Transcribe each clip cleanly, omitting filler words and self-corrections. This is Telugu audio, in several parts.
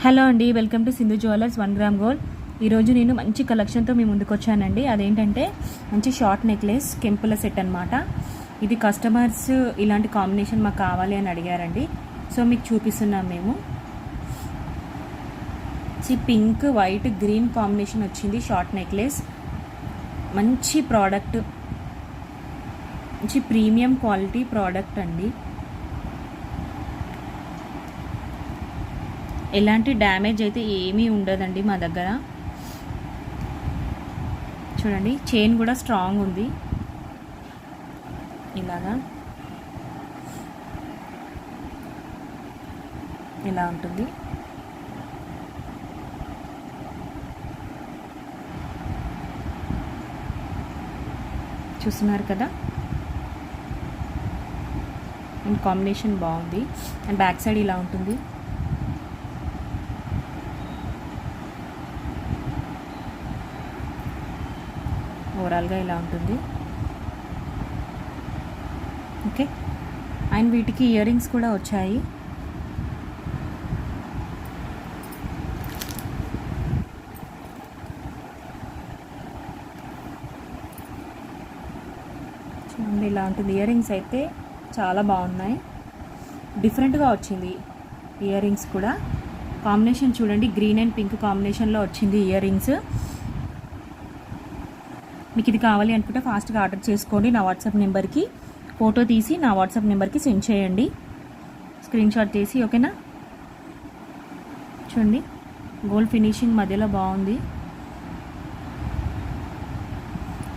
హలో అండి, welcome to Sindhu jewellers 1 gram gold. ఈరోజు నేను మంచి కలెక్షన్తో మీ ముందుకు వచ్చానండి. అదేంటంటే మంచి షార్ట్ నెక్లెస్ కెంపుల సెట్ అనమాట. ఇది కస్టమర్స్ ఇలాంటి కాంబినేషన్ మాకు కావాలి అని అడిగారండి. సో మీకు చూపిస్తున్నాం మేము. పింక్ వైట్ గ్రీన్ కాంబినేషన్ వచ్చింది షార్ట్ నెక్లెస్. మంచి ప్రోడక్ట్, మంచి ప్రీమియం క్వాలిటీ ప్రోడక్ట్ అండి. ఎలాంటి డ్యామేజ్ అయితే ఏమీ ఉండదండి మా దగ్గర. చూడండి, చైన్ కూడా స్ట్రాంగ్ ఉంది. ఇలాగా ఇలా ఉంటుంది. చూస్తున్నారు కదా, అండ్ కాంబినేషన్ బాగుంది. అండ్ బ్యాక్ సైడ్ ఇలా ఉంటుంది. ఓవరాల్గా ఇలా ఉంటుంది. ఓకే, అండ్ వీటికి ఇయర్ రింగ్స్ కూడా వచ్చాయి. చూడండి, ఇలా ఉంటుంది. ఇయర్ రింగ్స్ అయితే చాలా బాగున్నాయి. డిఫరెంట్గా వచ్చింది ఇయర్ రింగ్స్ కూడా. కాంబినేషన్ చూడండి, గ్రీన్ అండ్ పింక్ కాంబినేషన్లో వచ్చింది ఇయర్ రింగ్స్. మీకు ఇది కావాలి అనుకుంటే ఫాస్ట్గా ఆర్డర్ చేసుకోండి. నా వాట్సాప్ నెంబర్కి ఫోటో తీసి నా వాట్సాప్ నెంబర్కి సెండ్ చేయండి, స్క్రీన్ షాట్ తీసి. ఓకేనా? చూడండి, గోల్డ్ ఫినిషింగ్ మధ్యలో బాగుంది.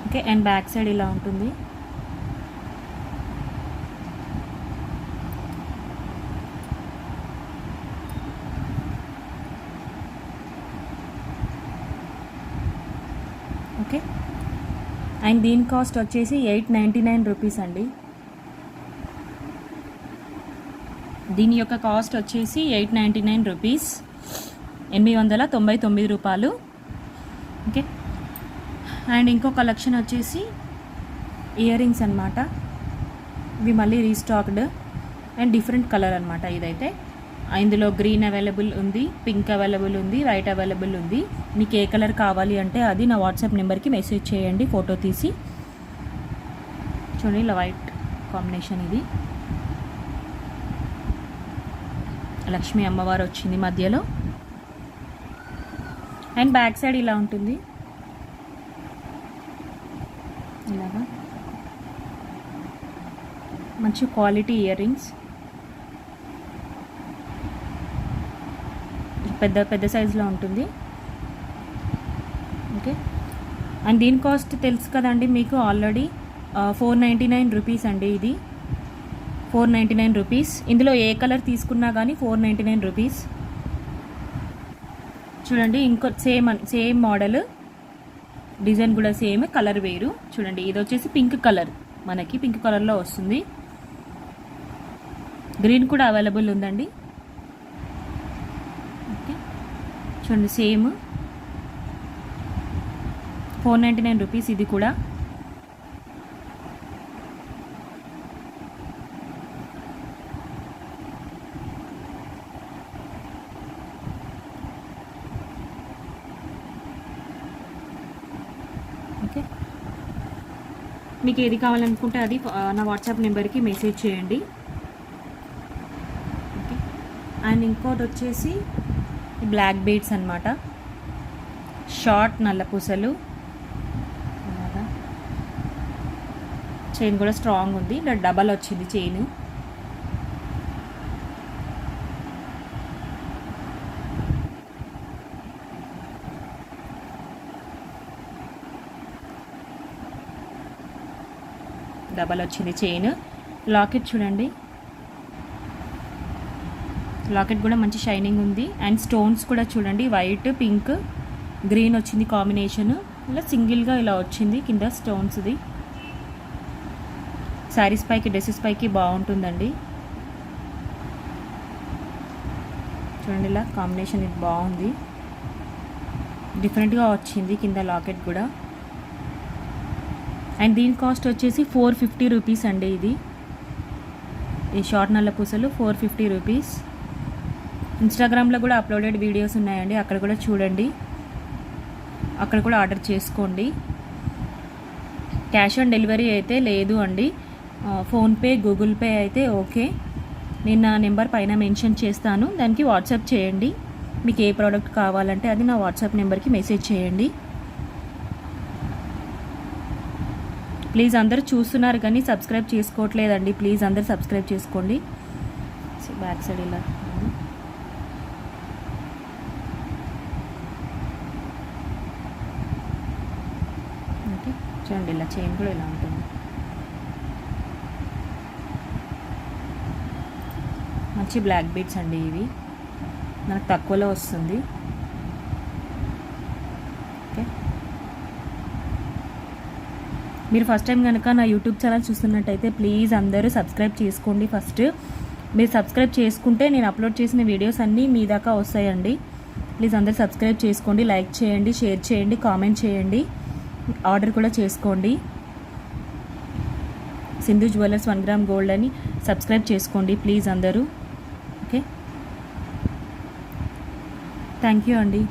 ఓకే, అండ్ బ్యాక్ సైడ్ ఇలా ఉంటుంది. ఓకే, అండ్ దీని కాస్ట్ వచ్చేసి 899 రూపీస్ అండి. దీని యొక్క కాస్ట్ వచ్చేసి 899 రూపీస్, 899 రూపాయలు. ఓకే, అండ్ ఇంకో కలెక్షన్ వచ్చేసి ఇయర్ రింగ్స్ అనమాట. ఇవి మళ్ళీ రీస్టాక్డ్ అండ్ డిఫరెంట్ కలర్ అనమాట. ఇదైతే ఇందులో గ్రీన్ అవైలబుల్ ఉంది, పింక్ అవైలబుల్ ఉంది, వైట్ అవైలబుల్ ఉంది. మీకు ఏ కలర్ కావాలి అంటే అది నా వాట్సాప్ నెంబర్కి మెసేజ్ చేయండి ఫోటో తీసి. చూడండి, ఇలా వైట్ కాంబినేషన్. ఇది లక్ష్మీ అమ్మవారు వచ్చింది మధ్యలో. అండ్ బ్యాక్ సైడ్ ఇలా ఉంటుంది. ఇలాగా మంచి క్వాలిటీ ఇయర్ రింగ్స్, పెద్ద సైజులో ఉంటుంది. ఓకే, అండ్ దీని కాస్ట్ తెలుసు కదండి మీకు ఆల్రెడీ. 499 రూపీస్ అండి. ఇది 499 రూపీస్. ఇందులో ఏ కలర్ తీసుకున్నా కానీ 499 రూపీస్. చూడండి, ఇంకో సేమ్ మోడల్, డిజైన్ కూడా సేమ్, కలర్ వేరు. చూడండి, ఇది వచ్చేసి పింక్ కలర్, మనకి పింక్ కలర్లో వస్తుంది. గ్రీన్ కూడా అవైలబుల్ ఉందండి. చూడండి, సేమ్ 499 రూపీస్ ఇది కూడా. ఓకే, మీకు ఏది కావాలనుకుంటే అది నా వాట్సాప్ నెంబర్కి మెసేజ్ చేయండి. ఓకే, అండ్ ఇంకోటి వచ్చేసి బ్లాక్ బీడ్స్ అనమాట. షార్ట్ నల్ల పూసలు. చైన్ కూడా స్ట్రాంగ్ ఉంది. ఇలా డబల్ వచ్చింది చైన్. డబల్ వచ్చింది చైన్. లాకెట్ చూడండి, లాకెట్ కూడా మంచి షైనింగ్ ఉంది. అండ్ స్టోన్స్ కూడా చూడండి, వైట్ పింక్ గ్రీన్ వచ్చింది కాంబినేషన్. ఇలా సింగిల్గా ఇలా వచ్చింది కింద స్టోన్స్ది. శారీస్ పైకి, డ్రెస్సెస్ పైకి బాగుంటుందండి. చూడండి, ఇలా కాంబినేషన్ ఇది బాగుంది, డిఫరెంట్గా వచ్చింది కింద లాకెట్ కూడా. అండ్ దీని కాస్ట్ వచ్చేసి 450 రూపీస్ అండి. ఇది ఈ షార్ట్ నల్ల పూసలు 450 రూపీస్. ఇన్స్టాగ్రామ్లో కూడా అప్లోడెడ్ వీడియోస్ ఉన్నాయండి, అక్కడ కూడా చూడండి, అక్కడ కూడా ఆర్డర్ చేసుకోండి. క్యాష్ ఆన్ డెలివరీ అయితే లేదు అండి. ఫోన్పే, గూగుల్ పే అయితే ఓకే. నేను నా నెంబర్ పైన మెన్షన్ చేస్తాను, దానికి వాట్సాప్ చేయండి. మీకు ఏ ప్రోడక్ట్ కావాలంటే అది నా వాట్సాప్ నెంబర్కి మెసేజ్ చేయండి. ప్లీజ్ అందరూ చూస్తున్నారు కానీ సబ్స్క్రైబ్ చేసుకోవట్లేదండి, ప్లీజ్ అందరూ సబ్స్క్రైబ్ చేసుకోండి. బ్యాక్ సైడ్ ఇలా ఓకే చూడండి, ఇలా చైన్ కూడా ఇలా ఉంటుంది. మంచి బ్లాక్ బీడ్స్ అండి, ఇవి మనకు తక్కువలో వస్తుంది. ఓకే, మీరు ఫస్ట్ టైం కనుక నా యూట్యూబ్ ఛానల్ చూస్తున్నట్టయితే ప్లీజ్ అందరూ సబ్స్క్రైబ్ చేసుకోండి. ఫస్ట్ మీరు సబ్స్క్రైబ్ చేసుకుంటే నేను అప్లోడ్ చేసిన వీడియోస్ అన్నీ మీ దాకా వస్తాయండి. ప్లీజ్ అందరూ సబ్స్క్రైబ్ చేసుకోండి, లైక్ చేయండి, షేర్ చేయండి, కామెంట్ చేయండి, ఆర్డర్ కూడా చేసుకోండి. సింధు జ్యువెలర్స్ 1 గ్రామ్ గోల్డ్ అని సబ్స్క్రైబ్ చేసుకోండి ప్లీజ్ అందరూ. ఓకే, థ్యాంక్ యూ అండి.